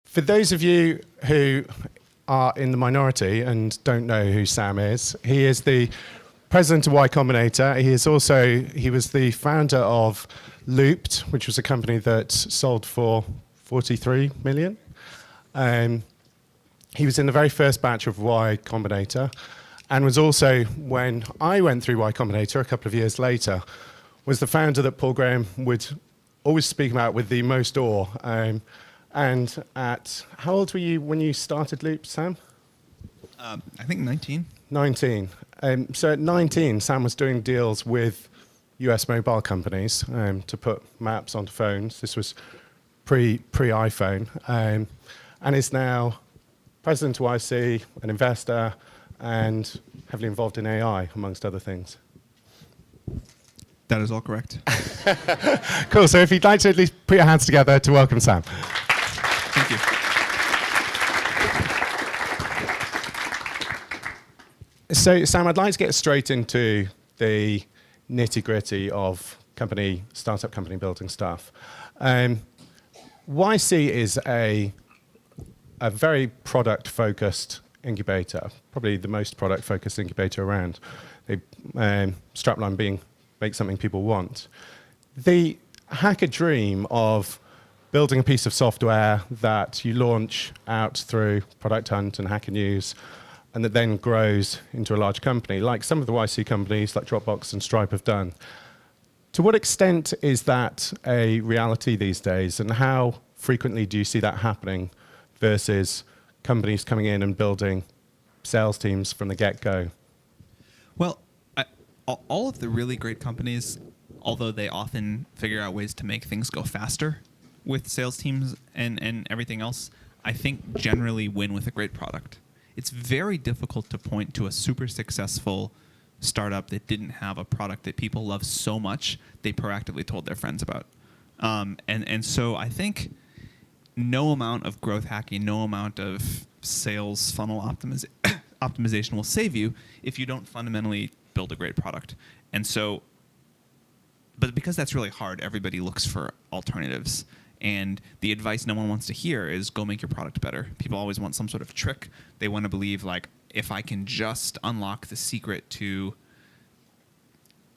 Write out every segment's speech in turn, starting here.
For those of you who are in the minority and don't know who Sam is, he is the president of Y Combinator. He was the founder of Looped, which was a company that sold for 43 million. He was in the very first batch of Y Combinator, and was also, when I went through Y Combinator a couple of years later, was the founder that Paul Graham would always speak about with the most awe. And how old were you when you started Loop, Sam? I think 19. 19. So at 19, Sam was doing deals with US mobile companies to put maps onto phones. This was pre-iPhone, and is now president of YC, an investor, and heavily involved in AI, amongst other things. That is all correct. Cool. So if you'd like to at least put your hands together to welcome Sam. Thank you. So, Sam, I'd like to get straight into the nitty-gritty of startup company building stuff. YC is a very product-focused incubator, probably the most product-focused incubator around. The strapline being make something people want. The hacker dream of building a piece of software that you launch out through Product Hunt and Hacker News, and that then grows into a large company, like some of the YC companies like Dropbox and Stripe have done. To what extent is that a reality these days, and how frequently do you see that happening versus companies coming in and building sales teams from the get-go? Well, all of the really great companies, although they often figure out ways to make things go faster with sales teams and everything else, I think generally win with a great product. It's very difficult to point to a super successful startup that didn't have a product that people love so much they proactively told their friends about. And so I think no amount of growth hacking, no amount of sales funnel optimization will save you if you don't fundamentally build a great product. And so, but because that's really hard, everybody looks for alternatives. And the advice no one wants to hear is go make your product better. People always want some sort of trick. They want to believe, like, if I can just unlock the secret to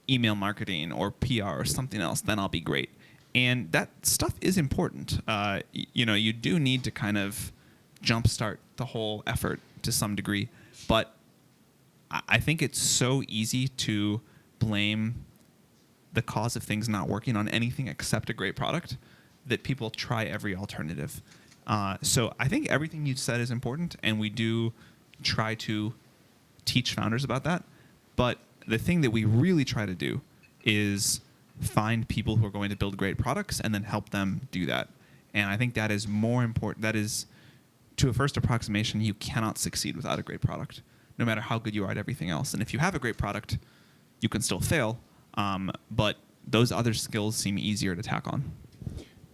email marketing or PR or something else, then I'll be great. And that stuff is important. You do need to kind of jumpstart the whole effort to some degree. But I think it's so easy to blame the cause of things not working on anything except a great product that people try every alternative. So I think everything you said is important, and we do try to teach founders about that. But the thing that we really try to do is find people who are going to build great products and then help them do that. And I think that is more important. That is, to a first approximation, you cannot succeed without a great product, no matter how good you are at everything else. And if you have a great product, you can still fail, but those other skills seem easier to tack on.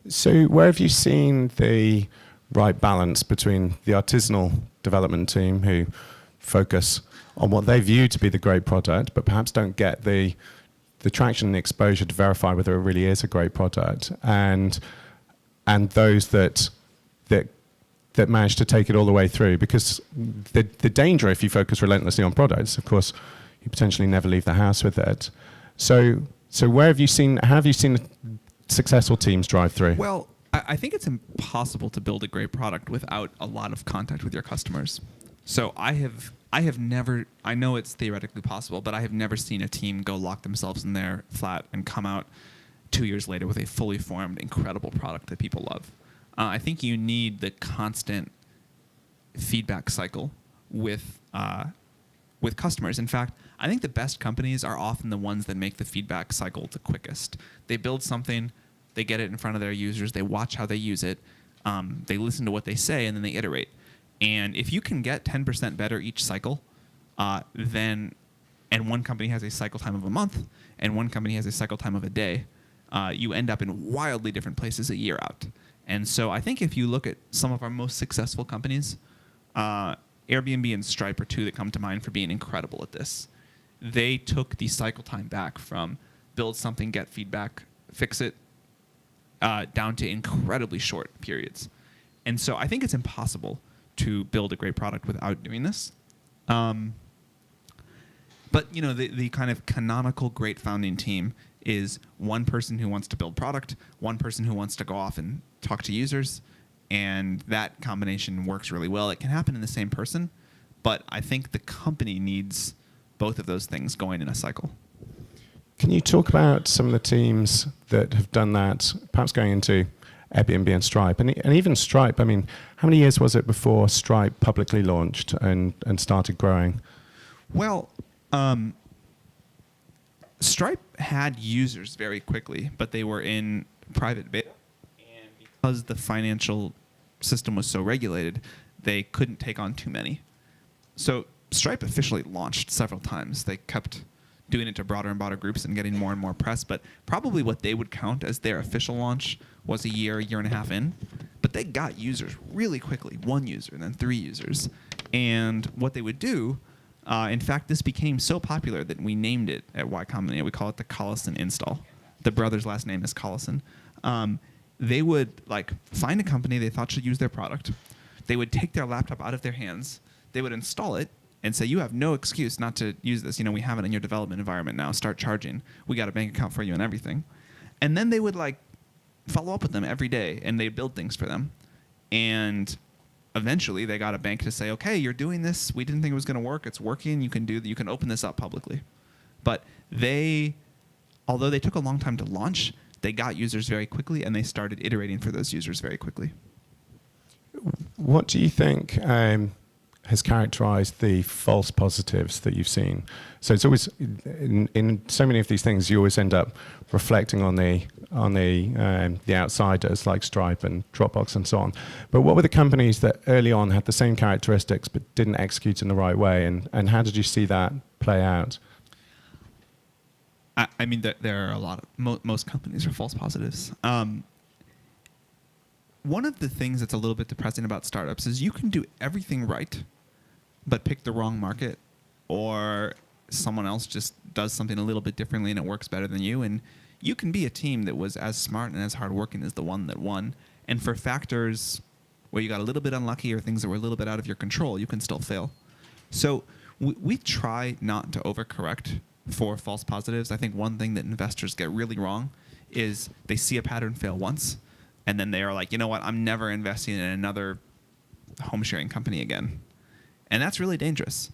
So where have you seen the right balance between the artisanal development team who focus on what they view to be the great product, but perhaps don't get the traction and exposure to verify whether it really is a great product, and those that manage to take it all the way through? Because the danger, if you focus relentlessly on products, of course, you potentially never leave the house with it. So how have you seen successful teams drive through? Well, I think it's impossible to build a great product without a lot of contact with your customers. So I have never, I know it's theoretically possible, but I have never seen a team go lock themselves in their flat and come out 2 years later with a fully formed, incredible product that people love. I think you need the constant feedback cycle with customers. In fact, I think the best companies are often the ones that make the feedback cycle the quickest. They build something, they get it in front of their users, they watch how they use it, they listen to what they say, and then they iterate. And if you can get 10% better each cycle, and one company has a cycle time of a month, and one company has a cycle time of a day, you end up in wildly different places a year out. And so I think if you look at some of our most successful companies, Airbnb and Stripe are two that come to mind for being incredible at this. They took the cycle time back from build something, get feedback, fix it, down to incredibly short periods. And so I think it's impossible to build a great product without doing this. But the kind of canonical great founding team is one person who wants to build product, one person who wants to go off and talk to users, and that combination works really well. It can happen in the same person, but I think the company needs both of those things going in a cycle. Can you talk about some of the teams that have done that, perhaps going into Airbnb and Stripe? And even Stripe, I mean, how many years was it before Stripe publicly launched and started growing? Well, Stripe had users very quickly, but they were in private beta. And because the financial system was so regulated, they couldn't take on too many. So Stripe officially launched several times. They kept doing it to broader and broader groups and getting more and more press, but probably what they would count as their official launch was a year and a half in. But they got users really quickly, 1 user and then 3 users. And what they would do, in fact, this became so popular that we named it at Y Combinator. We call it the Collison install. The brother's last name is Collison. They would find a company they thought should use their product. They would take their laptop out of their hands. They would install it and say, you have no excuse not to use this. We have it in your development environment now. Start charging. We got a bank account for you and everything. And then they would follow up with them every day, and they'd build things for them. And eventually they got a bank to say, okay, you're doing this. We didn't think it was going to work. It's working. You can open this up publicly. But although they took a long time to launch, they got users very quickly, and they started iterating for those users very quickly. What do you think has characterized the false positives that you've seen? So it's always in so many of these things, you always end up reflecting on the outsiders like Stripe and Dropbox and so on. But what were the companies that early on had the same characteristics but didn't execute in the right way, and how did you see that play out? I mean, there are a lot of most companies are false positives. One of the things that's a little bit depressing about startups is you can do everything right, but pick the wrong market, or someone else just does something a little bit differently and it works better than you. And you can be a team that was as smart and as hardworking as the one that won. And for factors where you got a little bit unlucky or things that were a little bit out of your control, you can still fail. So we try not to overcorrect for false positives. I think one thing that investors get really wrong is they see a pattern fail once, and then they are like, you know what, I'm never investing in another home sharing company again. And that's really dangerous.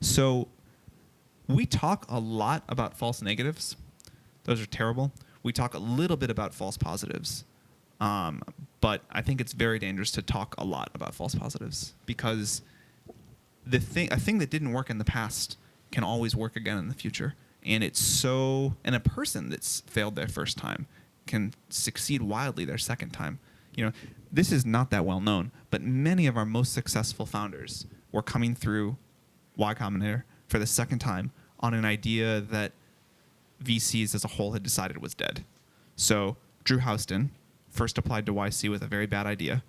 So we talk a lot about false negatives. Those are terrible. We talk a little bit about false positives. But I think it's very dangerous to talk a lot about false positives, because a thing that didn't work in the past can always work again in the future. And a person that's failed their first time can succeed wildly their second time. This is not that well known, but many of our most successful founders were coming through Y Combinator for the second time on an idea that VCs as a whole had decided was dead. So Drew Houston first applied to YC with a very bad idea,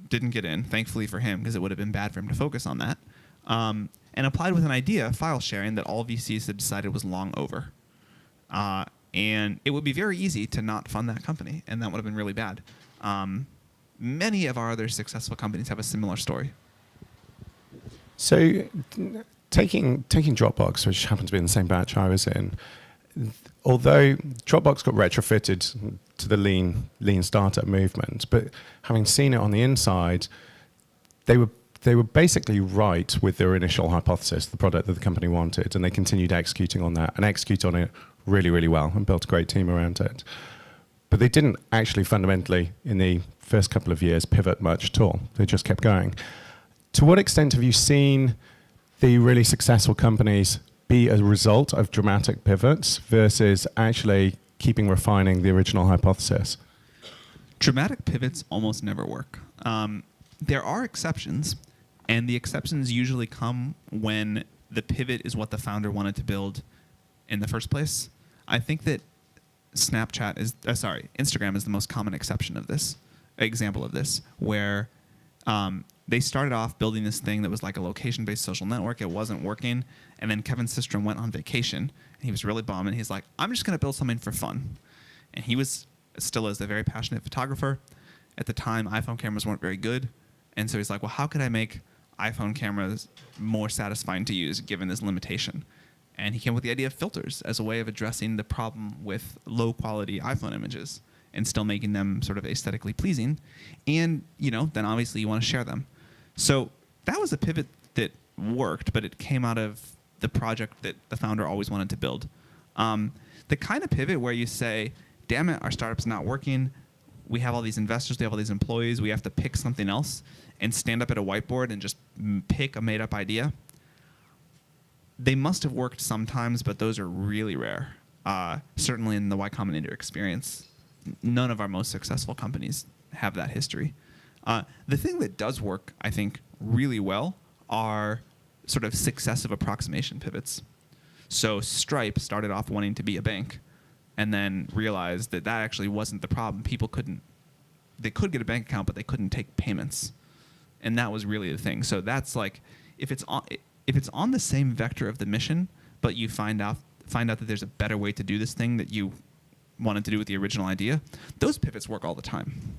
didn't get in, thankfully for him, because it would have been bad for him to focus on that, and applied with an idea, file sharing, that all VCs had decided was long over. And it would be very easy to not fund that company, and that would have been really bad. Many of our other successful companies have a similar story. So taking Dropbox, which happened to be in the same batch I was in, although Dropbox got retrofitted to the lean startup movement, but having seen it on the inside, they were basically right with their initial hypothesis, the product that the company wanted, and they continued executing on that and execute on it really, really well and built a great team around it. But they didn't actually fundamentally, in the first couple of years, pivot much at all. They just kept going. To what extent have you seen the really successful companies be a result of dramatic pivots versus actually keeping refining the original hypothesis? Dramatic pivots almost never work. There are exceptions, and the exceptions usually come when the pivot is what the founder wanted to build in the first place. I think that Instagram is the most common example of this, where they started off building this thing that was like a location-based social network. It wasn't working. And then Kevin Systrom went on vacation, and he was really bummed. And he's like, I'm just going to build something for fun. And he still is a very passionate photographer. At the time, iPhone cameras weren't very good. And so he's like, well, how could I make iPhone cameras more satisfying to use given this limitation? And he came up with the idea of filters as a way of addressing the problem with low-quality iPhone images and still making them sort of aesthetically pleasing. And, then obviously you want to share them. So that was a pivot that worked, but it came out of the project that the founder always wanted to build. The kind of pivot where you say, damn it, our startup's not working. We have all these investors, we have all these employees, we have to pick something else and stand up at a whiteboard and just pick a made-up idea. They must have worked sometimes, but those are really rare. Certainly in the Y Combinator experience, none of our most successful companies have that history. The thing that does work, I think, really well are sort of successive approximation pivots. So Stripe started off wanting to be a bank and then realized that that actually wasn't the problem. They could get a bank account, but they couldn't take payments. And that was really the thing. So that's like, if it's on the same vector of the mission, but you find out that there's a better way to do this thing that you wanted to do with the original idea, those pivots work all the time.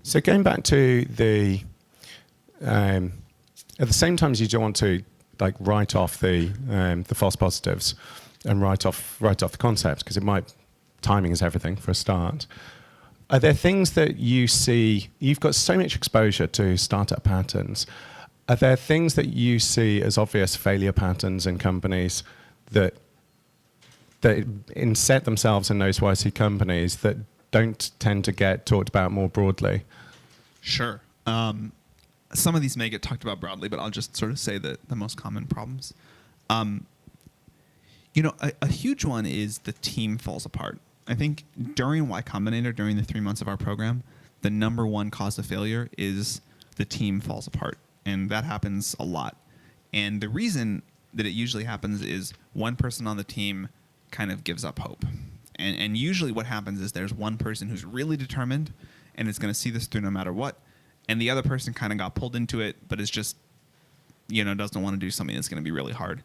So going back to at the same time as you don't want to like write off the false positives and write off the concept, because timing is everything for a start. Are there things that you see, you've got so much exposure to startup patterns, are there things that you see as obvious failure patterns in companies that inset themselves in those YC companies that don't tend to get talked about more broadly? Sure. Some of these may get talked about broadly, but I'll just sort of say the most common problems. A huge one is the team falls apart. I think during Y Combinator, during the 3 months of our program, the number one cause of failure is the team falls apart. And that happens a lot. And the reason that it usually happens is one person on the team kind of gives up hope. And usually what happens is there's one person who's really determined and is going to see this through no matter what. And the other person kind of got pulled into it, but is just, doesn't want to do something that's going to be really hard.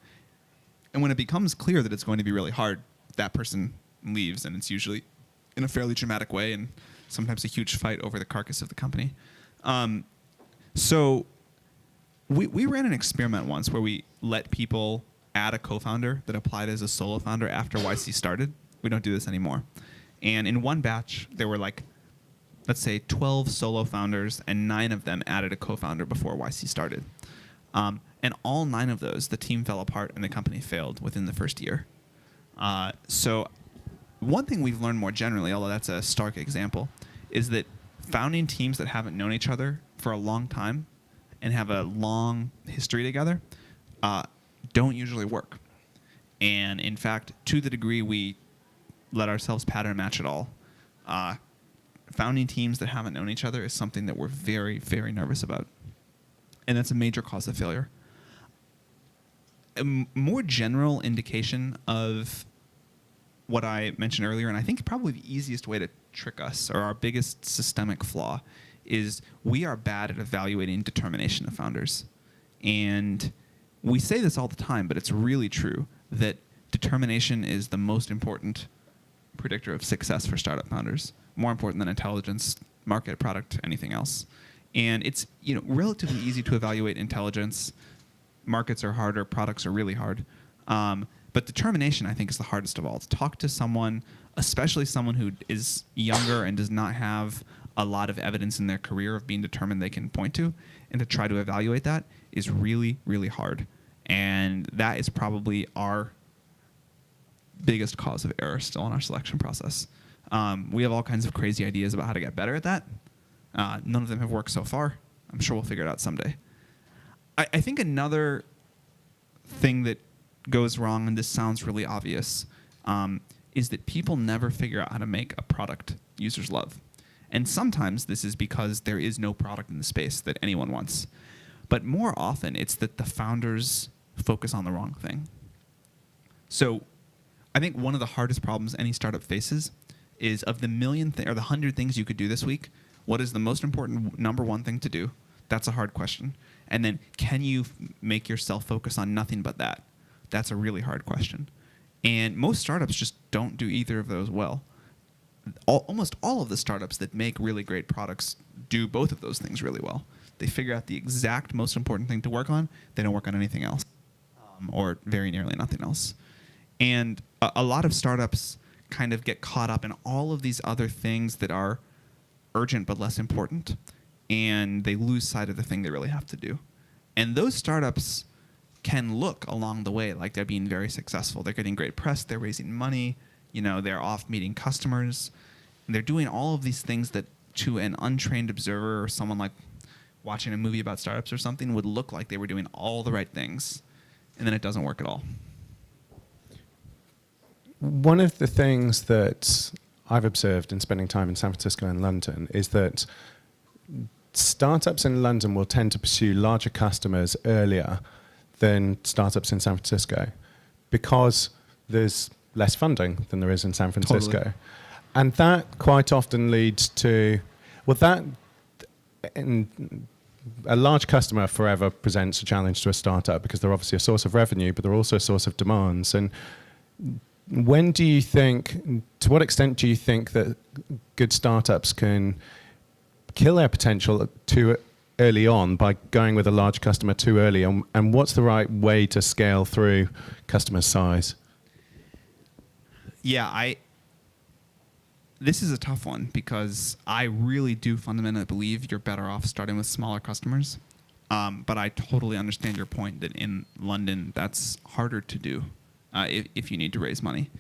And when it becomes clear that it's going to be really hard, that person leaves, and it's usually in a fairly dramatic way and sometimes a huge fight over the carcass of the company. So we ran an experiment once where we let people add a co-founder that applied as a solo founder after YC started. We don't do this anymore. And in one batch, there were let's say 12 solo founders, and 9 of them added a co-founder before YC started. And all 9 of those, the team fell apart and the company failed within the first year. So one thing we've learned more generally, although that's a stark example, is that founding teams that haven't known each other for a long time and have a long history together don't usually work. And in fact, to the degree we let ourselves pattern match at all, founding teams that haven't known each other is something that we're very, very nervous about. And that's a major cause of failure. A more general indication of what I mentioned earlier, and I think probably the easiest way to trick us, or our biggest systemic flaw, is we are bad at evaluating determination of founders. And we say this all the time, but it's really true that determination is the most important predictor of success for startup founders, more important than intelligence, market, product, anything else. And it's relatively easy to evaluate intelligence. Markets are harder, products are really hard. But determination, I think, is the hardest of all. To talk to someone, especially someone who is younger and does not have a lot of evidence in their career of being determined they can point to, and to try to evaluate that is really, really hard. And that is probably our biggest cause of error still in our selection process. We have all kinds of crazy ideas about how to get better at that. None of them have worked so far. I'm sure we'll figure it out someday. I think another thing that goes wrong, and this sounds really obvious, is that people never figure out how to make a product users love. And sometimes this is because there is no product in the space that anyone wants. But more often, it's that the founders focus on the wrong thing. So I think one of the hardest problems any startup faces is, of the million or the 100 things you could do this week, what is the most important number one thing to do? That's a hard question. And then, can you make yourself focus on nothing but that? That's a really hard question. And most startups just don't do either of those well. almost all of the startups that make really great products do both of those things really well. They figure out the exact most important thing to work on. They don't work on anything else, or very nearly nothing else. And a lot of startups kind of get caught up in all of these other things that are urgent but less important, and they lose sight of the thing they really have to do. And those startups can look along the way like they're being very successful. They're getting great press. They're raising money. They're off meeting customers. And they're doing all of these things that to an untrained observer or someone like watching a movie about startups or something would look like they were doing all the right things. And then it doesn't work at all. One of the things that I've observed in spending time in San Francisco and London is that startups in London will tend to pursue larger customers earlier than startups in San Francisco because there's less funding than there is in San Francisco. Totally. And that quite often leads to, a large customer forever presents a challenge to a startup because they're obviously a source of revenue, but they're also a source of demands. And when do you think, to what extent do you think that good startups can kill their potential too early on by going with a large customer too early? And what's the right way to scale through customer size? Yeah, this is a tough one because I really do fundamentally believe you're better off starting with smaller customers. But I totally understand your point that in London that's harder to do if you need to raise money.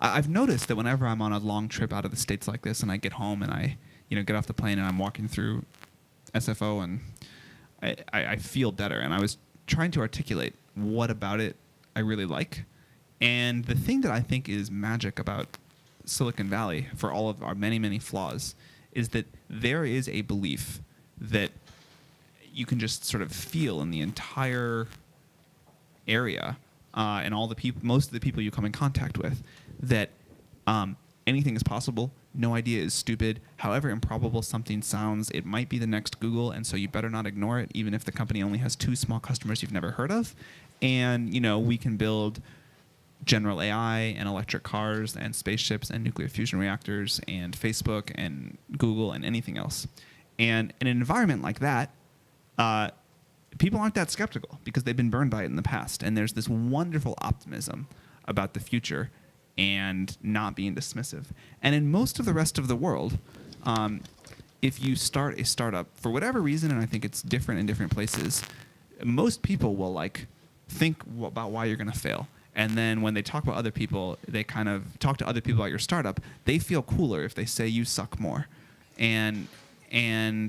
I've noticed that whenever I'm on a long trip out of the States like this and I get home and I get off the plane and I'm walking through SFO and I feel better. And I was trying to articulate what about it I really like. And the thing that I think is magic about Silicon Valley, for all of our many, many flaws, is that there is a belief that you can just sort of feel in the entire area and all the people, most of the people you come in contact with, that anything is possible. No idea is stupid. However improbable something sounds, it might be the next Google, and so you better not ignore it, even if the company only has 2 small customers you've never heard of. And we can build general AI and electric cars and spaceships and nuclear fusion reactors and Facebook and Google and anything else. And in an environment like that, people aren't that skeptical because they've been burned by it in the past. And there's this wonderful optimism about the future and not being dismissive. And in most of the rest of the world, if you start a startup, for whatever reason, and I think it's different in different places, most people will think about why you're going to fail. And then when they talk about other people, they kind of talk to other people about your startup. They feel cooler if they say you suck more. And in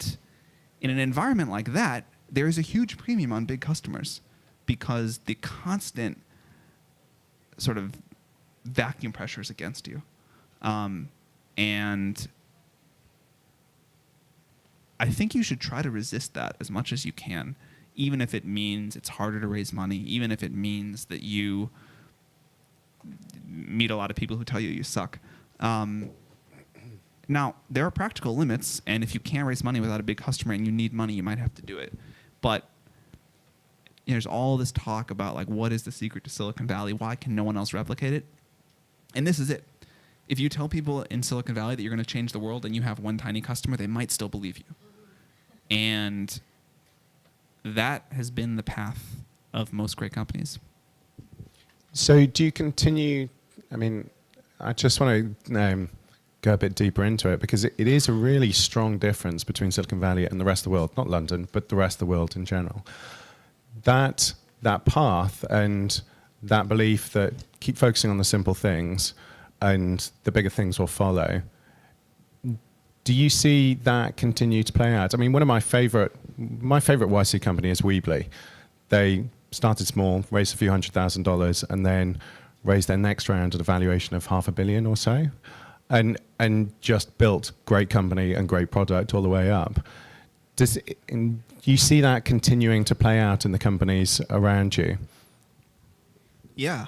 an environment like that, there is a huge premium on big customers because the constant sort of vacuum pressure is against you. And I think you should try to resist that as much as you can, even if it means it's harder to raise money, even if it means that you meet a lot of people who tell you suck. Now, there are practical limits, and if you can't raise money without a big customer and you need money, you might have to do it. But there's all this talk about what is the secret to Silicon Valley? Why can no one else replicate it? And this is it. If you tell people in Silicon Valley that you're going to change the world and you have one tiny customer, they might still believe you. And that has been the path of most great companies. So do you continue, I just want to go a bit deeper into it because it is a really strong difference between Silicon Valley and the rest of the world, not London, but the rest of the world in general. That path and that belief that keep focusing on the simple things and the bigger things will follow, do you see that continue to play out? One of my favorite YC company is Weebly. They started small, raised a few $100,000, and then raised their next round at a valuation of $500 million or so, and just built great company and great product all the way up. Do you see that continuing to play out in the companies around you? Yeah,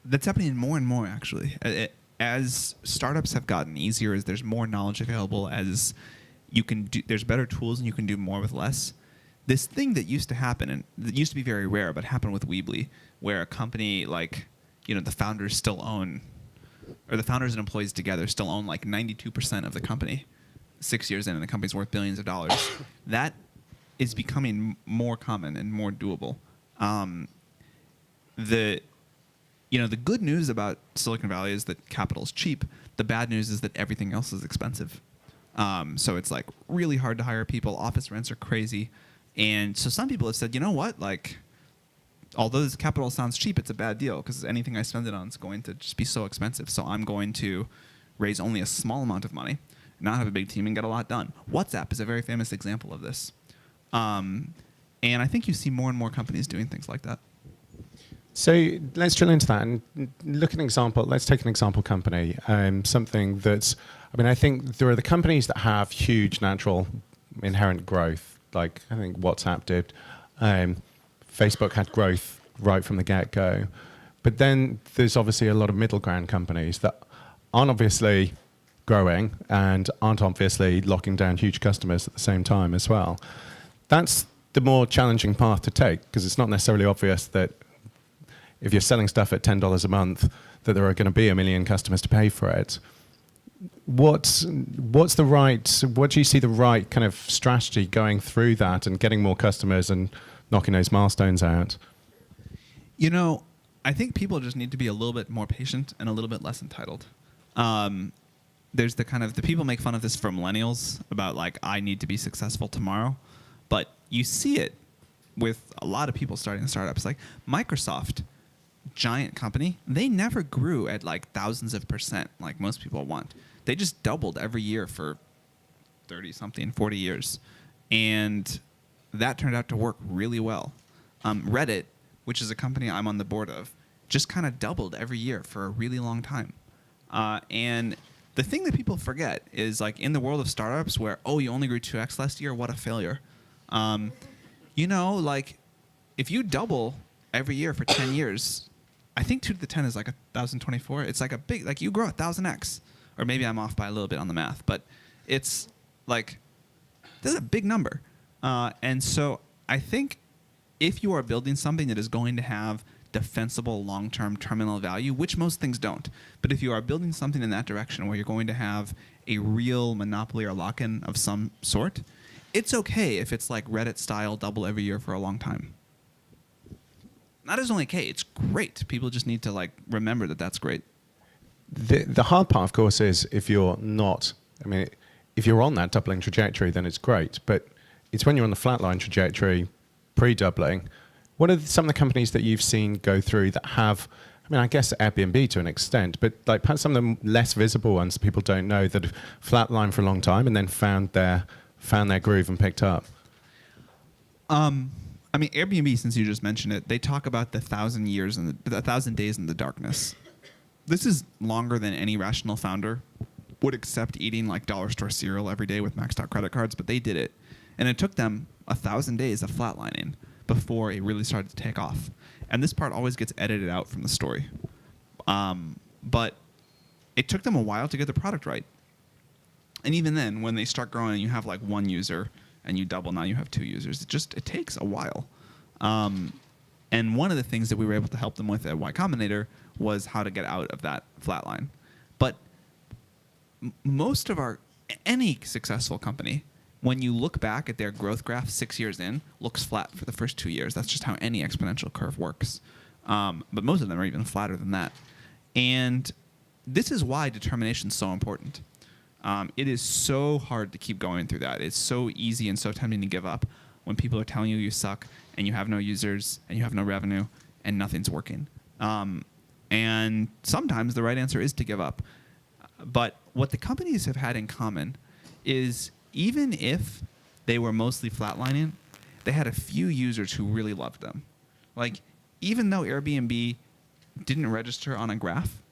that's happening more and more actually. As startups have gotten easier, as there's more knowledge available, as there's better tools and you can do more with less. This thing that used to happen, and that used to be very rare, but happened with Weebly, where a company the founders still own, or the founders and employees together still own like 92% of the company 6 years in, and the company's worth billions of dollars. That is becoming more common and more doable. The good news about Silicon Valley is that capital is cheap. The bad news is that everything else is expensive. So it's like really hard to hire people. Office rents are crazy. And so some people have said, you know what, like, although this capital sounds cheap, it's a bad deal because anything I spend it on is going to just be so expensive. So I'm going to raise only a small amount of money, not have a big team, and get a lot done. WhatsApp is a very famous example of this. And I think you see more and more companies doing things like that. So let's drill into that and look at an example. Let's take an example company, something that's, I think there are the companies that have huge natural inherent growth, like I think WhatsApp did. Facebook had growth right from the get-go. But then there's obviously a lot of middle ground companies that aren't obviously growing and aren't obviously locking down huge customers at the same time as well. That's the more challenging path to take, because it's not necessarily obvious that if you're selling stuff at $10 a month, that there are going to be 1 million customers to pay for it. What do you see the right kind of strategy going through that and getting more customers and knocking those milestones out? I think people just need to be a little bit more patient and a little bit less entitled. There's the people make fun of this for millennials about like, I need to be successful tomorrow. But you see it with a lot of people starting startups. Like Microsoft, giant company, they never grew at like thousands of percent like most people want. They just doubled every year for 30-something, 40 years. And that turned out to work really well. Reddit, which is a company I'm on the board of, just kind of doubled every year for a really long time. And the thing that people forget is like in the world of startups where, you only grew 2x last year, what a failure. Like if you double every year for 10 years, I think 2 to the 10 is like 1,024. It's like a big, like you grow 1,000x. Or maybe I'm off by a little bit on the math, but it's like, that's a big number. And so I think if you are building something that is going to have defensible long-term terminal value, which most things don't, but if you are building something in that direction where you're going to have a real monopoly or lock-in of some sort, it's okay if it's like Reddit style double every year for a long time. Not as only okay, it's great. People just need to like remember that that's great. The hard part, of course, is if you're not, if you're on that doubling trajectory, then it's great. But it's when you're on the flatline trajectory, pre-doubling. What are some of the companies that you've seen go through that have, I guess Airbnb to an extent, but like perhaps some of the less visible ones people don't know that have flatlined for a long time and then found their groove and picked up? Airbnb, since you just mentioned it, they talk about the 1,000 years and the 1,000 days in the darkness. This is longer than any rational founder would accept eating like dollar store cereal every day with maxed out credit cards, but they did it. And it took them 1,000 days of flatlining before it really started to take off. And this part always gets edited out from the story. But it took them a while to get the product right. And even then, when they start growing and you have like 1 user and you double, now you have 2 users, it takes a while. And one of the things that we were able to help them with at Y Combinator was how to get out of that flatline. But any successful company, when you look back at their growth graph 6 years in, looks flat for the first 2 years. That's just how any exponential curve works. But most of them are even flatter than that. And this is why determination is so important. It is so hard to keep going through that. It's so easy and so tempting to give up when people are telling you you suck and you have no users and you have no revenue and nothing's working. And sometimes the right answer is to give up. But what the companies have had in common is even if they were mostly flatlining, they had a few users who really loved them. Like, even though Airbnb didn't register on a graph,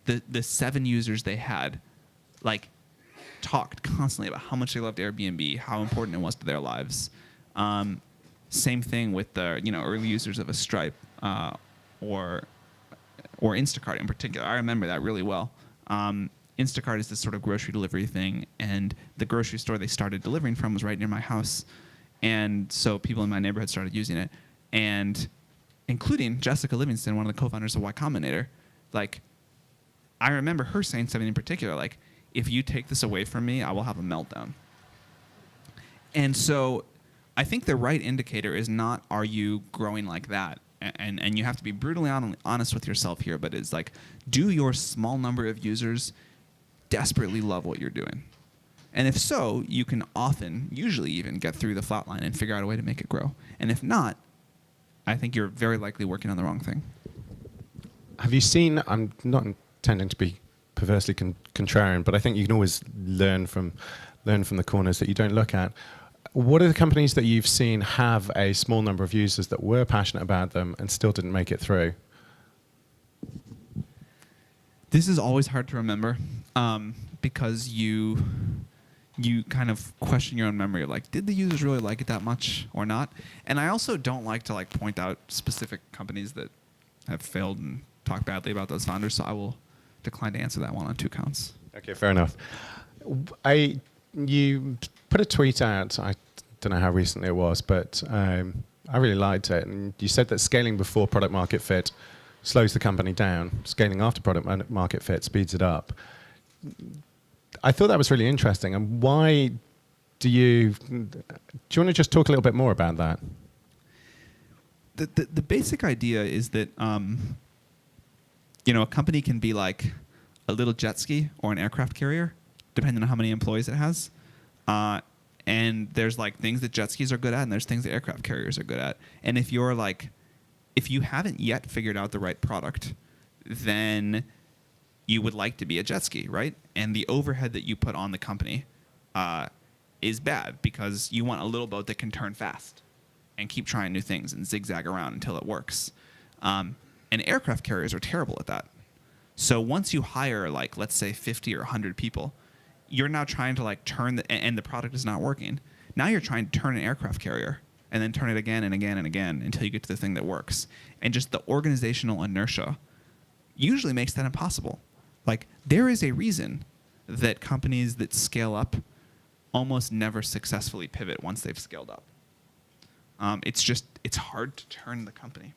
the 7 users they had, like, talked constantly about how much they loved Airbnb, how important it was to their lives. Same thing with the early users of a Stripe or Instacart in particular. I remember that really well. Instacart is this sort of grocery delivery thing, and the grocery store they started delivering from was right near my house. And so people in my neighborhood started using it, and including Jessica Livingston, one of the co-founders of Y Combinator. like, I remember her saying something in particular, like, if you take this away from me, I will have a meltdown. And so I think the right indicator is not, are you growing like that? And you have to be brutally honest with yourself here, but it's like, do your small number of users desperately love what you're doing? And if so, you can often, usually even, get through the flat line and figure out a way to make it grow. And if not, I think you're very likely working on the wrong thing. Have you seen, I'm not intending to be perversely contrarian, but I think you can always learn from the corners that you don't look at. What are the companies that you've seen have a small number of users that were passionate about them and still didn't make it through? This is always hard to remember because you kind of question your own memory of like, did the users really like it that much or not? And I also don't like to like point out specific companies that have failed and talk badly about those founders, so I will decline to answer that one on 2 counts. Okay, fair enough. You put a tweet out, I don't know how recently it was, but I really liked it. And you said that scaling before product market fit slows the company down. Scaling after product market fit speeds it up. I thought that was really interesting. And why do you want to just talk a little bit more about that? The basic idea is that a company can be like a little jet ski or an aircraft carrier, depending on how many employees it has. And there's like things that jet skis are good at, and there's things that aircraft carriers are good at. And if you haven't yet figured out the right product, then you would like to be a jet ski, right? And the overhead that you put on the company is bad because you want a little boat that can turn fast and keep trying new things and zigzag around until it works. And aircraft carriers are terrible at that. So once you hire, like, let's say 50 or 100 people, you're now trying to like turn and the product is not working. Now you're trying to turn an aircraft carrier and then turn it again and again and again until you get to the thing that works. And just the organizational inertia usually makes that impossible. Like, there is a reason that companies that scale up almost never successfully pivot once they've scaled up. It's hard to turn the company.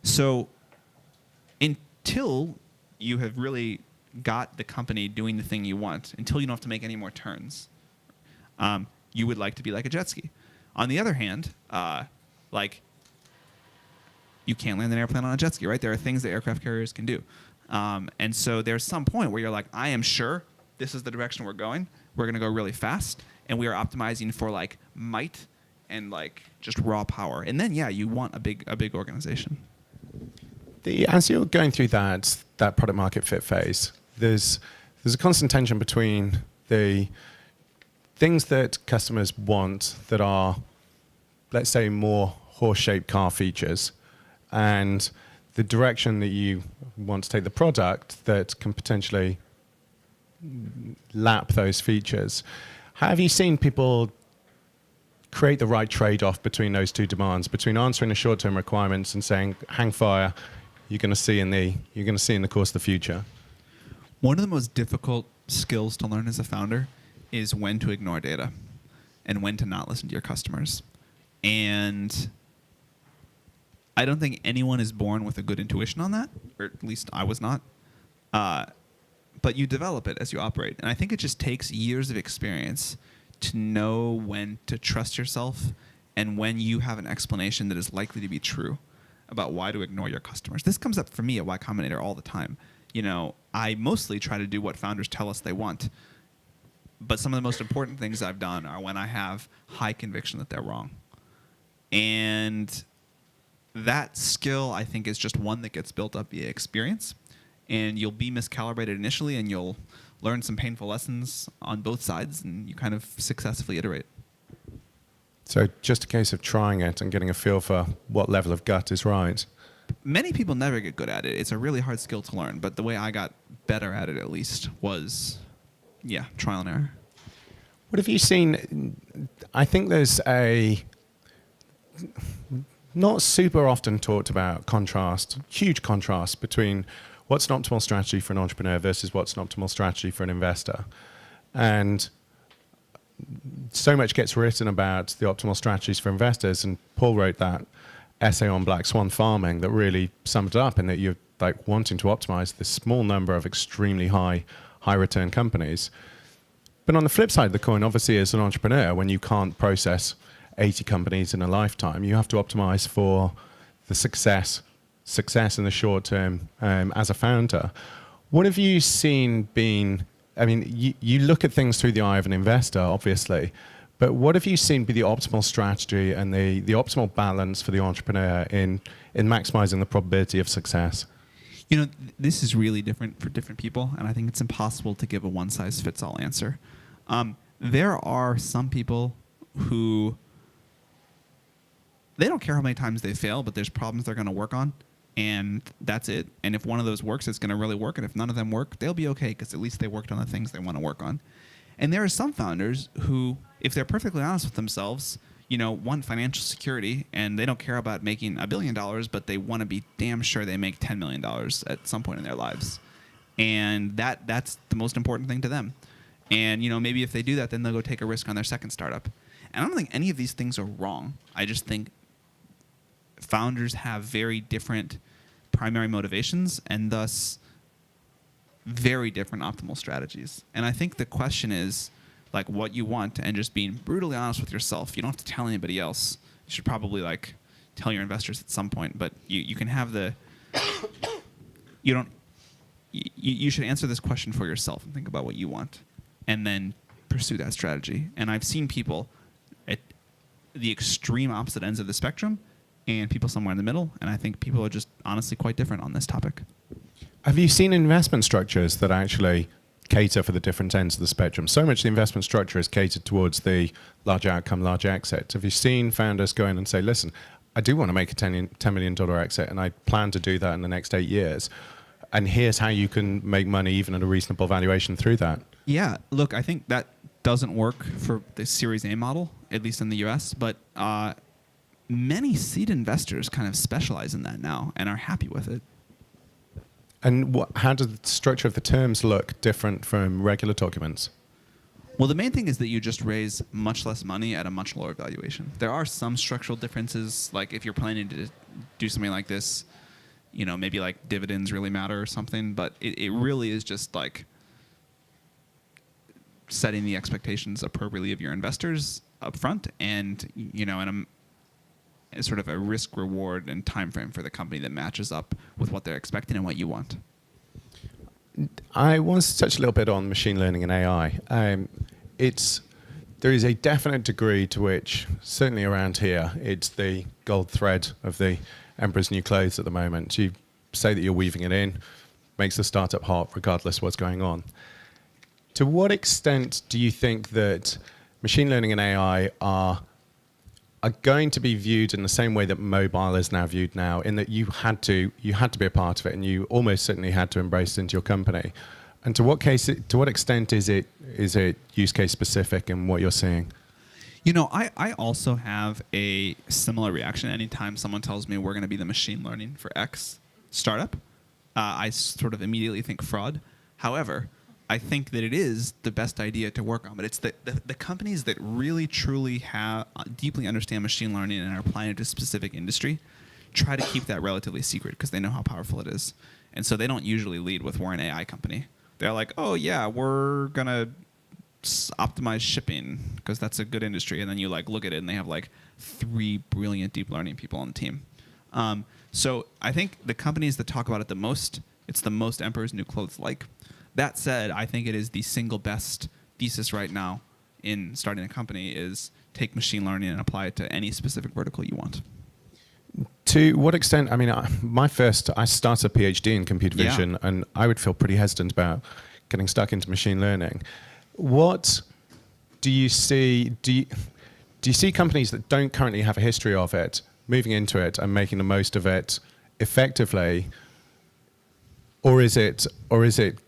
So until you have really got the company doing the thing you want, until you don't have to make any more turns, you would like to be like a jet ski. On the other hand, like, you can't land an airplane on a jet ski, right? There are things that aircraft carriers can do. And so there's some point where you're like, I am sure this is the direction we're going. We're going to go really fast, and we are optimizing for like might and like just raw power. And then, yeah, you want a big organization. As you're going through that product market fit phase, there's a constant tension between the things that customers want that are, let's say, more horse-shaped car features, and the direction that you want to take the product that can potentially lap those features. Have you seen people create the right trade-off between those two demands, between answering the short-term requirements and saying, hang fire, you're going to see in the course of the future? One of the most difficult skills to learn as a founder is when to ignore data and when to not listen to your customers. And I don't think anyone is born with a good intuition on that, or at least I was not. But you develop it as you operate. And I think it just takes years of experience to know when to trust yourself and when you have an explanation that is likely to be true about why to ignore your customers. This comes up for me at Y Combinator all the time. I mostly try to do what founders tell us they want. But some of the most important things I've done are when I have high conviction that they're wrong. And that skill, I think, is just one that gets built up via experience. And you'll be miscalibrated initially, and you'll learn some painful lessons on both sides, and you kind of successfully iterate. So just a case of trying it and getting a feel for what level of gut is right. Many people never get good at it. It's a really hard skill to learn. But the way I got better at it, at least, was, trial and error. What have you seen? I think there's a not super often talked about huge contrast between what's an optimal strategy for an entrepreneur versus what's an optimal strategy for an investor. And so much gets written about the optimal strategies for investors, and Paul wrote that. essay on black swan farming that really summed it up, in that you're like wanting to optimize this small number of extremely high return companies. But on the flip side of the coin, obviously, as an entrepreneur, when you can't process 80 companies in a lifetime, you have to optimize for the success in the short term as a founder. What have you seen being, I mean, you look at things through the eye of an investor, obviously, but what have you seen be the optimal strategy and the optimal balance for the entrepreneur in maximizing the probability of success? You know, this is really different for different people, and I think it's impossible to give a one-size-fits-all answer. There are some people who, they don't care how many times they fail, but there's problems they're going to work on, and that's it. And if one of those works, it's going to really work, and if none of them work, they'll be okay, because at least they worked on the things they want to work on. And there are some founders who, if they're perfectly honest with themselves, you know, want financial security, and they don't care about making $1 billion, but they want to be damn sure they make $10 million at some point in their lives. And that's the most important thing to them. And, you know, maybe if they do that, then they'll go take a risk on their second startup. And I don't think any of these things are wrong. I just think founders have very different primary motivations, and thus very different optimal strategies. And I think the question is, like, what you want, and just being brutally honest with yourself. You don't have to tell anybody else. You should probably, like, tell your investors at some point, but you can have the you should answer this question for yourself and think about what you want, and then pursue that strategy. And I've seen people at the extreme opposite ends of the spectrum and people somewhere in the middle, and I think people are just honestly quite different on this topic. Have you seen investment structures that actually cater for the different ends of the spectrum? So much of the investment structure is catered towards the large outcome, large exit. Have you seen founders go in and say, listen, I do want to make a $10 million exit, and I plan to do that in the next 8 years, and here's how you can make money even at a reasonable valuation through that? Yeah, look, I think that doesn't work for the Series A model, at least in the US, but many seed investors kind of specialize in that now and are happy with it. And how does the structure of the terms look different from regular documents? Well, the main thing is that you just raise much less money at a much lower valuation. There are some structural differences, like if you're planning to do something like this, you know, maybe like dividends really matter or something, but it really is just like setting the expectations appropriately of your investors up front, and, you know, in a sort of a risk reward and time frame for the company that matches up with what they're expecting and what you want. I want to touch a little bit on machine learning and AI. There is a definite degree to which, certainly around here, it's the gold thread of the emperor's new clothes at the moment. You say that you're weaving it in, makes the startup hot regardless of what's going on. To what extent do you think that machine learning and AI are going to be viewed in the same way that mobile is now viewed now, in that you had to be a part of it, and you almost certainly had to embrace it into your company? And to what extent is it use case specific in what you're seeing? You know, I also have a similar reaction anytime someone tells me we're going to be the machine learning for X startup. I sort of immediately think fraud. However, I think that it is the best idea to work on, but it's the companies that really truly deeply understand machine learning and are applying it to a specific industry try to keep that relatively secret because they know how powerful it is. And so they don't usually lead with, we're an AI company. They're like, oh yeah, we're going to optimize shipping because that's a good industry. And then you like look at it and they have like 3 brilliant deep learning people on the team. So I think the companies that talk about it the most, it's the most Emperor's New Clothes like. That said, I think it is the single best thesis right now in starting a company is take machine learning and apply it to any specific vertical you want. To what extent, I mean, I started a PhD in computer vision, Yeah. and I would feel pretty hesitant about getting stuck into machine learning. What do you see? Do you see companies that don't currently have a history of it moving into it and making the most of it effectively, or is it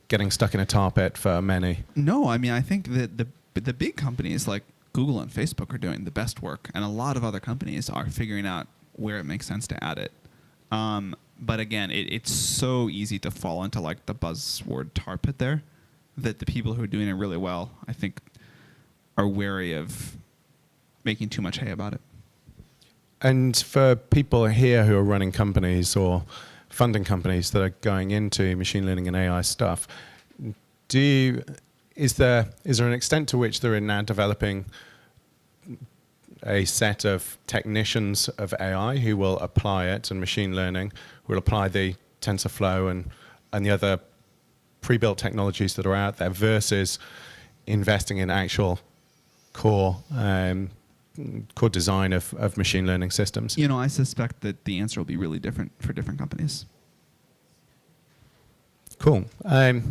getting stuck in a tar pit for many? No, I mean, I think that the big companies like Google and Facebook are doing the best work, and a lot of other companies are figuring out where it makes sense to add it. But again, it's so easy to fall into like the buzzword tar pit there that the people who are doing it really well, I think, are wary of making too much hay about it. And for people here who are running companies or funding companies that are going into machine learning and AI stuff, is there an extent to which they're now developing a set of technicians of AI who will apply it, and machine learning, who will apply the TensorFlow and the other pre-built technologies that are out there, versus investing in actual core design of machine learning systems? I suspect that the answer will be really different for different companies. Cool. I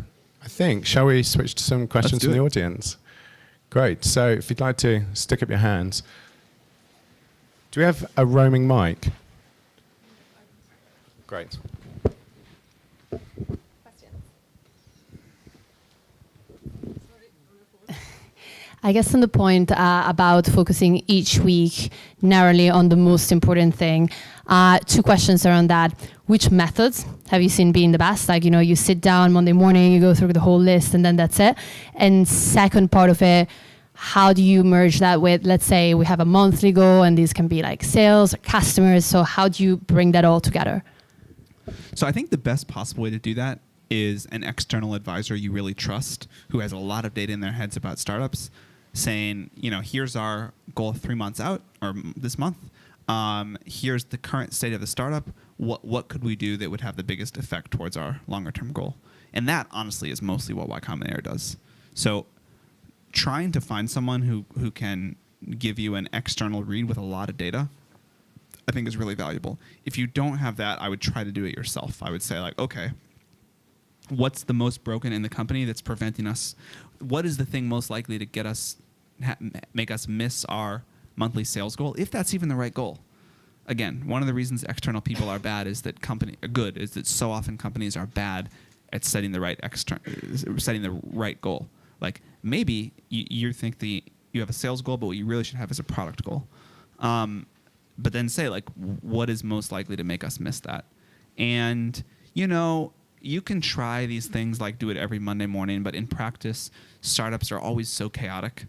think, shall we switch to some questions from the audience? Great. So if you'd like to stick up your hands. Do we have a roaming mic? Great. I guess on the point about focusing each week narrowly on the most important thing, 2 questions around that. Which methods have you seen being the best? Like, you sit down Monday morning, you go through the whole list, and then that's it. And second part of it, how do you merge that with, let's say we have a monthly goal, and these can be like sales or customers. So how do you bring that all together? So I think the best possible way to do that is an external advisor you really trust, who has a lot of data in their heads about startups, saying, here's our goal 3 months out, or this month. Here's the current state of the startup. What could we do that would have the biggest effect towards our longer term goal? And that, honestly, is mostly what Y Combinator does. So trying to find someone who can give you an external read with a lot of data, I think is really valuable. If you don't have that, I would try to do it yourself. I would say, like, okay, what's the most broken in the company that's preventing us? What is the thing most likely to get us, make us miss our monthly sales goal, if that's even the right goal? Again, one of the reasons external people are bad is that is that so often companies are bad at setting the right goal. Like, maybe you think you have a sales goal, but what you really should have is a product goal. But then say, like, what is most likely to make us miss that? And, you can try these things, like do it every Monday morning, but in practice, startups are always so chaotic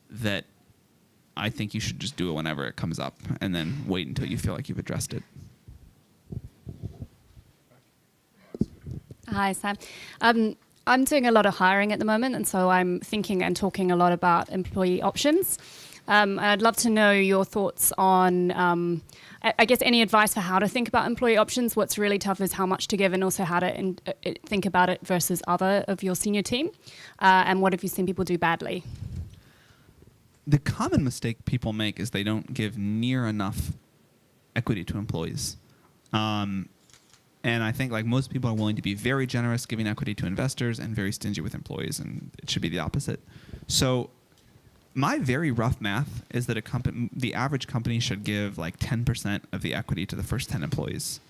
that I think you should just do it whenever it comes up and then wait until you feel like you've addressed it. Hi, Sam. I'm doing a lot of hiring at the moment, and so I'm thinking and talking a lot about employee options. I'd love to know your thoughts on, I guess, any advice for how to think about employee options. What's really tough is how much to give, and also how to think about it versus other of your senior team. And what have you seen people do badly? The common mistake people make is they don't give near enough equity to employees. And I think, like, most people are willing to be very generous giving equity to investors and very stingy with employees, and it should be the opposite. So my very rough math is that the average company should give like 10% of the equity to the first 10 employees,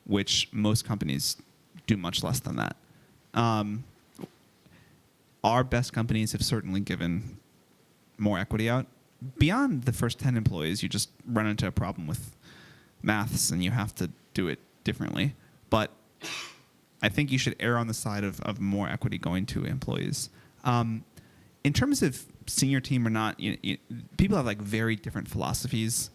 which most companies do much less than that. Our best companies have certainly given more equity out. Beyond the first 10 employees, you just run into a problem with maths and you have to do it differently. But I think you should err on the side of more equity going to employees. In terms of senior team or not, people have like very different philosophies.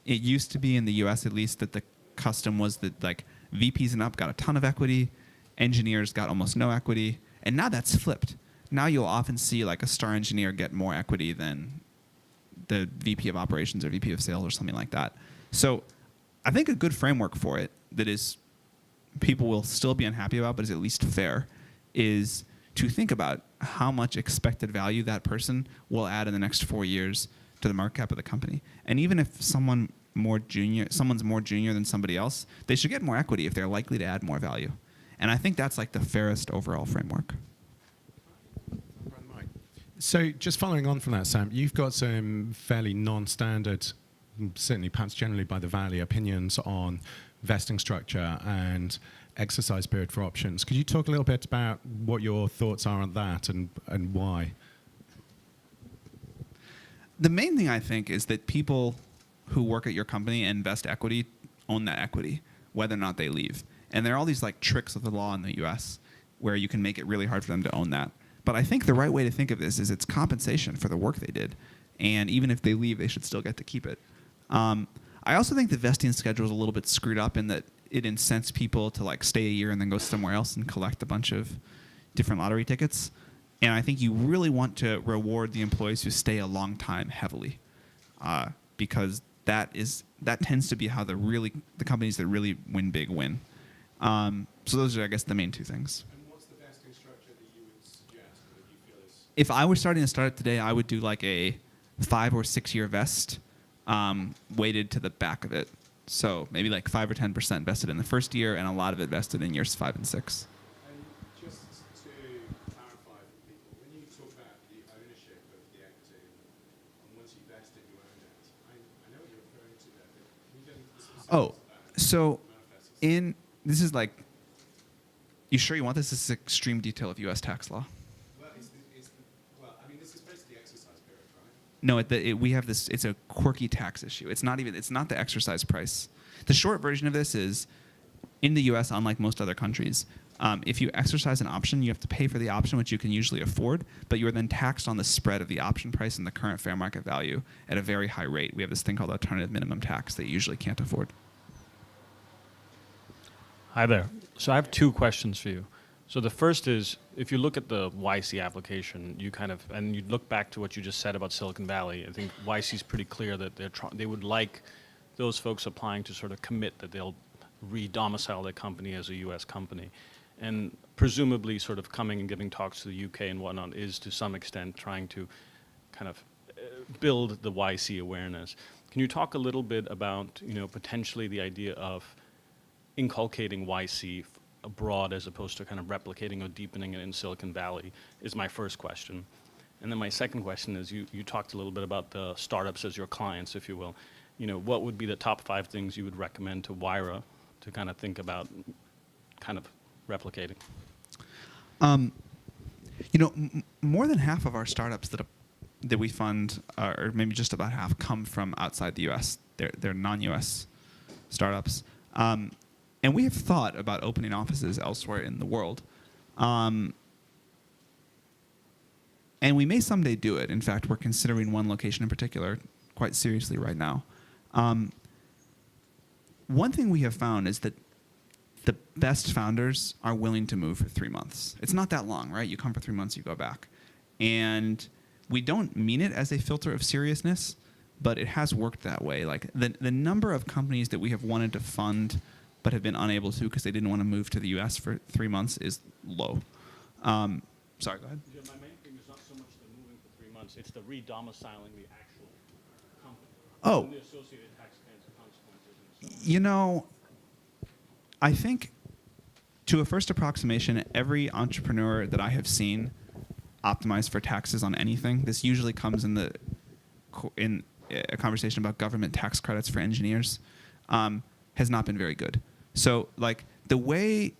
It used to be, in the US at least, that the custom was that like VPs and up got a ton of equity, engineers got almost no equity, and now that's flipped. Now you'll often see like a star engineer get more equity than the VP of operations or VP of sales or something like that. So I think a good framework for it that is people will still be unhappy about, but is at least fair, is to think about how much expected value that person will add in the next 4 years to the market cap of the company. And even if someone's more junior than somebody else, they should get more equity if they're likely to add more value. And I think that's like the fairest overall framework. So just following on from that, Sam, you've got some fairly non-standard, certainly perhaps generally by the Valley, opinions on vesting structure and exercise period for options. Could you talk a little bit about what your thoughts are on that and why? The main thing I think is that people who work at your company and invest equity own that equity, whether or not they leave. And there are all these like tricks of the law in the US where you can make it really hard for them to own that. But I think the right way to think of this is it's compensation for the work they did. And even if they leave, they should still get to keep it. I also think the vesting schedule is a little bit screwed up in that it incents people to like stay a year and then go somewhere else and collect a bunch of different lottery tickets. And I think you really want to reward the employees who stay a long time heavily, because that tends to be how the companies that really win big win. So those are, I guess, the main two things. And what's the vesting structure that you would suggest that you feel is? If I were starting a startup today, I would do like a 5 or 6 year vest, weighted to the back of it. So maybe like 5 or 10% vested in the first year, and a lot of it vested in years 5 and 6. And just to clarify for people, when you talk about the ownership of the equity, and once you vest it, you own it. I know what you're referring to there, but can you go into the specifics Oh, of that? so Manifest itself? this is like, you sure you want this? This is extreme detail of U.S. tax law. Well, I mean, this is basically the exercise period, right? No, we have this. It's a quirky tax issue. It's not the exercise price. The short version of this is, in the U.S., unlike most other countries, if you exercise an option, you have to pay for the option, which you can usually afford, but you are then taxed on the spread of the option price and the current fair market value at a very high rate. We have this thing called alternative minimum tax that you usually can't afford. Hi there. So I have 2 questions for you. So the first is, if you look at the YC application, and you look back to what you just said about Silicon Valley, I think YC is pretty clear that they would like those folks applying to sort of commit that they'll re-domicile their company as a U.S. company. And presumably sort of coming and giving talks to the UK and whatnot is to some extent trying to kind of build the YC awareness. Can you talk a little bit about, potentially the idea of inculcating YC abroad as opposed to kind of replicating or deepening it in Silicon Valley is my first question. And then my second question is, you talked a little bit about the startups as your clients, if you will. What would be the top 5 things you would recommend to Wyra to kind of think about kind of replicating? More than half of our startups that we fund, or maybe just about half, come from outside the U.S. They're non-U.S. startups. And we have thought about opening offices elsewhere in the world. And we may someday do it. In fact, we're considering one location in particular quite seriously right now. One thing we have found is that the best founders are willing to move for 3 months. It's not that long, right? You come for 3 months, you go back. And we don't mean it as a filter of seriousness, but it has worked that way. Like the number of companies that we have wanted to fund but have been unable to because they didn't want to move to the U.S. for 3 months is low. Sorry, go ahead. Yeah, my main thing is not so much the moving for 3 months, it's the re-domiciling the actual company. Oh. And the associated tax consequences and so on. I think, to a first approximation, every entrepreneur that I have seen optimize for taxes on anything, this usually comes in a conversation about government tax credits for engineers, has not been very good. So, the way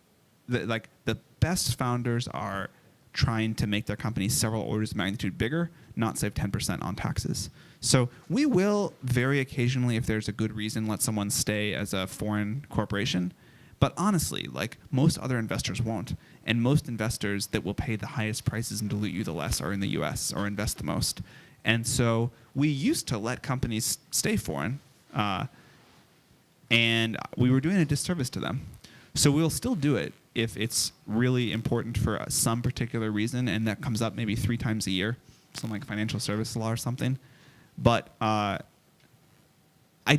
that the best founders are trying to make their company several orders of magnitude bigger, not save 10% on taxes. So we will very occasionally, if there's a good reason, let someone stay as a foreign corporation. But honestly, most other investors won't. And most investors that will pay the highest prices and dilute you the less are in the US or invest the most. And so we used to let companies stay foreign, and we were doing a disservice to them. So we'll still do it if it's really important for some particular reason, and that comes up maybe 3 times a year, something like financial services law or something. But I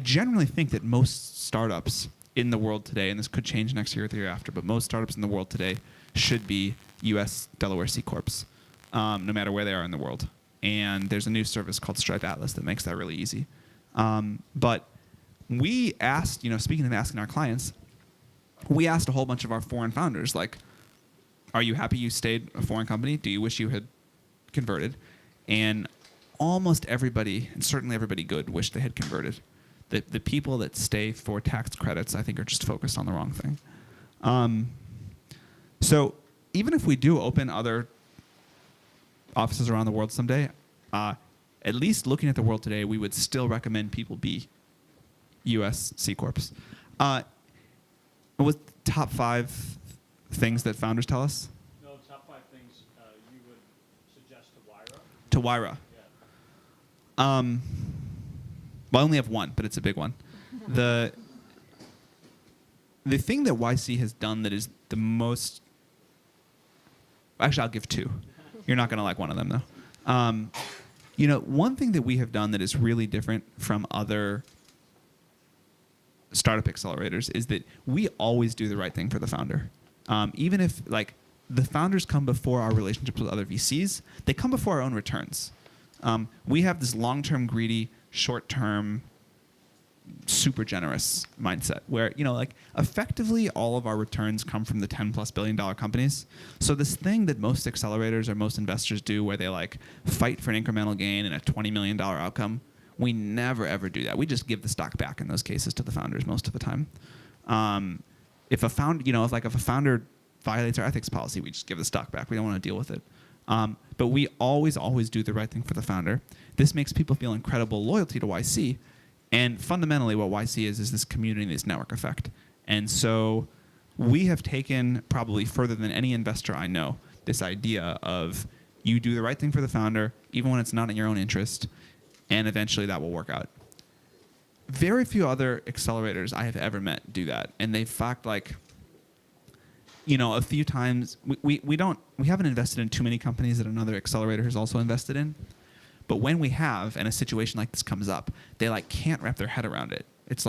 generally think that most startups in the world today, and this could change next year or the year after, but most startups in the world today should be U.S. Delaware C Corps, no matter where they are in the world. And there's a new service called Stripe Atlas that makes that really easy. But we asked, speaking of asking our clients, we asked a whole bunch of our foreign founders, are you happy you stayed a foreign company? Do you wish you had converted? And almost everybody, and certainly everybody good, wished they had converted. The people that stay for tax credits, I think, are just focused on the wrong thing. So even if we do open other offices around the world someday, at least looking at the world today, we would still recommend people be U.S. C Corps. What's the top 5 things that founders tell us? No, top 5 things you would suggest to Wyra? To Wyra. Yeah. Well, I only have one, but it's a big one. The thing that YC has done that is the most... Actually, I'll give two. You're not going to like one of them, though. One thing that we have done that is really different from other startup accelerators is that we always do the right thing for the founder. Even if the founders come before our relationships with other VCs, they come before our own returns. We have this long-term greedy, short-term, super generous mindset where, effectively all of our returns come from the $10+ billion companies. So this thing that most accelerators or most investors do where they fight for an incremental gain and a $20 million outcome, we never ever do that. We just give the stock back in those cases to the founders most of the time. If a founder violates our ethics policy, we just give the stock back. We don't want to deal with it. But we always do the right thing for the founder. This makes people feel incredible loyalty to YC. And fundamentally what YC is this community, this network effect. And so we have taken probably further than any investor I know this idea of you do the right thing for the founder, even when it's not in your own interest, and eventually that will work out. Very few other accelerators I have ever met do that. And they fact a few times, we haven't invested in too many companies that another accelerator has also invested in. But when we have, and a situation like this comes up, they can't wrap their head around it. It's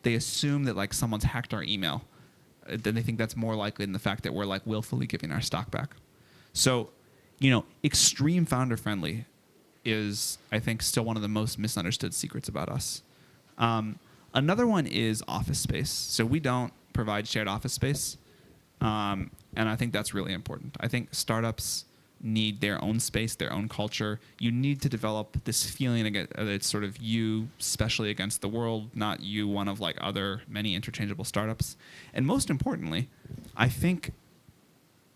they assume that someone's hacked our email. Then they think that's more likely than the fact that we're willfully giving our stock back. So, extreme founder friendly is, I think, still one of the most misunderstood secrets about us. Another one is office space. So we don't provide shared office space. And I think that's really important. I think startups need their own space, their own culture. You need to develop this feeling that it's sort of you specially against the world, not you one of other many interchangeable startups. And most importantly, I think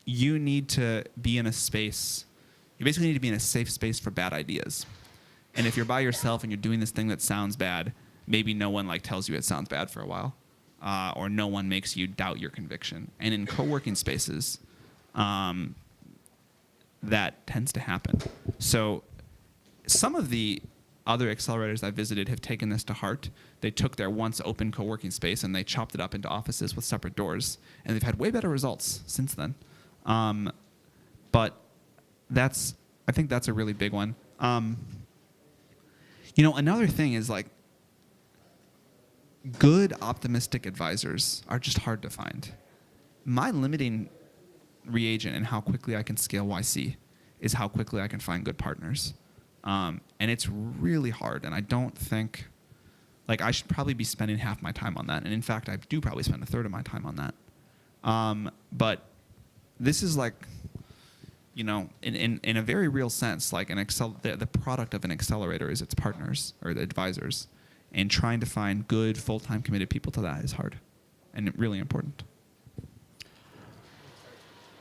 you need to be in a space, you basically need to be in a safe space for bad ideas. And if you're by yourself and you're doing this thing that sounds bad, maybe no one tells you it sounds bad for a while, or no one makes you doubt your conviction. And in co-working spaces, that tends to happen. So some of the other accelerators I visited have taken this to heart. They took their once open co-working space and they chopped it up into offices with separate doors, and they've had way better results since then. But I think that's a really big one. Another thing is good optimistic advisors are just hard to find. My limiting reagent in how quickly I can scale YC is how quickly I can find good partners. And it's really hard, and I don't think, I should probably be spending half my time on that. And in fact, I do probably spend a third of my time on that. But this is in a very real sense, the product of an accelerator is its partners or the advisors. And trying to find good, full-time committed people to that is hard and really important.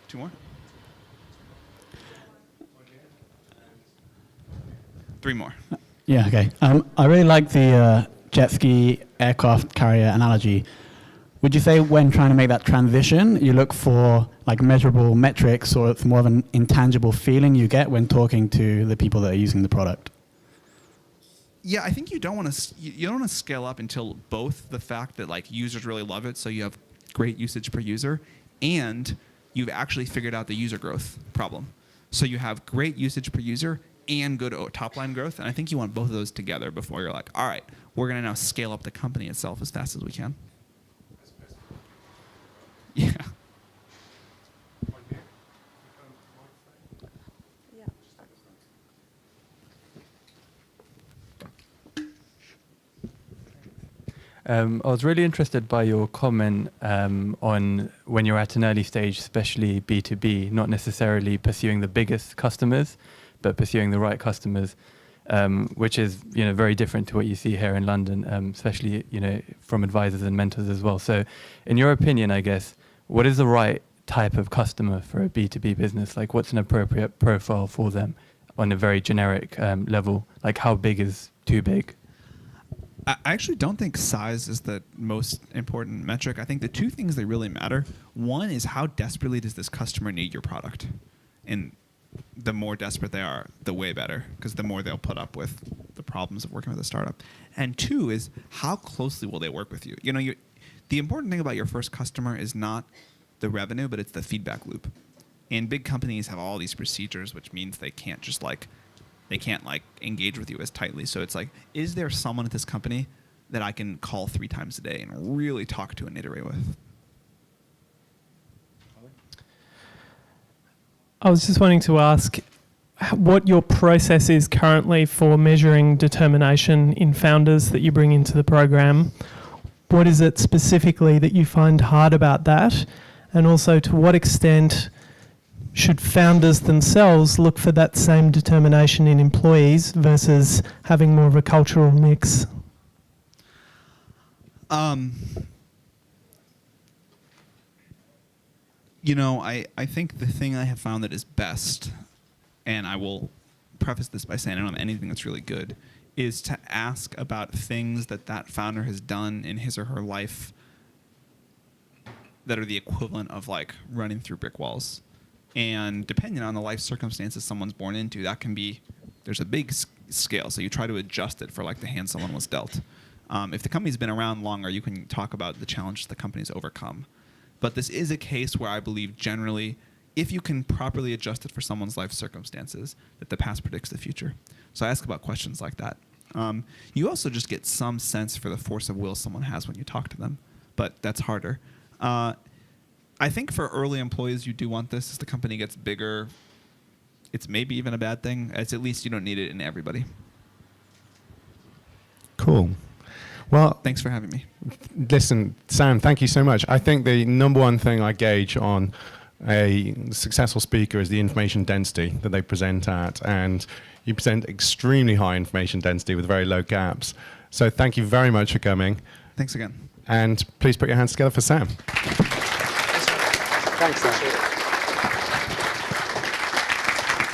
Two more? Three more. Yeah, okay. I really like the jet ski aircraft carrier analogy. Would you say when trying to make that transition, you look for measurable metrics, or it's more of an intangible feeling you get when talking to the people that are using the product? Yeah, I think you don't want to scale up until both the fact that users really love it, so you have great usage per user, and you've actually figured out the user growth problem. So you have great usage per user and good top line growth, and I think you want both of those together before you're all right, we're going to now scale up the company itself as fast as we can. Yeah. I was really interested by your comment on when you're at an early stage, especially B2B, not necessarily pursuing the biggest customers, but pursuing the right customers, which is very different to what you see here in London, especially from advisors and mentors as well. So, in your opinion, I guess, what is the right type of customer for a B2B business? What's an appropriate profile for them on a very generic level? How big is too big? I actually don't think size is the most important metric. I think the two things that really matter, one is how desperately does this customer need your product? And the more desperate they are, the way better, because the more they'll put up with the problems of working with a startup. And 2 is how closely will they work with you? You know, the important thing about your first customer is not the revenue, but it's the feedback loop. And big companies have all these procedures, which means they can't just engage with you as tightly. So it's like, is there someone at this company that I can call 3 times a day and really talk to and iterate with? I was just wanting to ask what your process is currently for measuring determination in founders that you bring into the program. What is it specifically that you find hard about that? And also, to what extent should founders themselves look for that same determination in employees versus having more of a cultural mix? You know, I think the thing I have found that is best, and I will preface this by saying I don't have anything that's really good, is to ask about things that founder has done in his or her life that are the equivalent of like running through brick walls. And depending on the life circumstances someone's born into, that can be, there's a big scale. So you try to adjust it for like the hand someone was dealt. If the company's been around longer, you can talk about the challenges the company's overcome. But this is a case where I believe generally, if you can properly adjust it for someone's life circumstances, that the past predicts the future. So I ask about questions like that. You also just get some sense for the force of will someone has when you talk to them, but that's harder. I think for early employees, you do want this. As the company gets bigger, it's maybe even a bad thing. It's at least you don't need it in everybody. Cool. Well, Thanks for having me. listen, Sam, thank you so much. I think the number one thing I gauge on a successful speaker is the information density that they present at, and you present extremely high information density with very low gaps. So thank you very much for coming. Thanks again. And please put your hands together for Sam. Thanks, Sam.